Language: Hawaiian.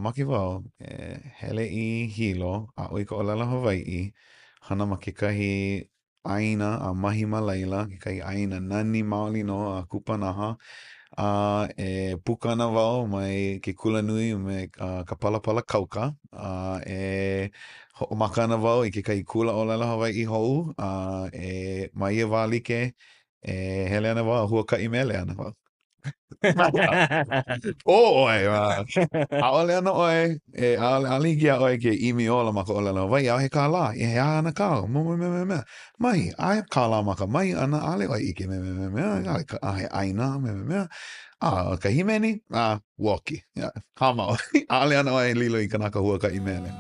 Maki wau, hele I hilo, a oi ka olala Hawaii, hana ma kekahi ʻāina a mahi ma laila, kekahi ʻāina nani maoli no a kupanaha, e puka ana wau mai ke kulanui me ka palapala kauka, e hoʻomaka ana wau I kekahi kula olala Hawaii hou, e ma ia wā like, e hele ana wau a huakaʻi mele ana wau. ʻaʻole ana ʻoe, ʻaʻole hiki iā ʻoe ke ʻimi ola ma ka olala Hawaii, a he kālā, he aha ana kā, mea, mai, ʻae kālā ma ka mai ana, ʻaʻole ʻoe ʻike mea, he ʻāina, mea, ka himeni, woki, hāmau, ʻaʻole ana ʻoe lilo I kanaka huakaʻi mele.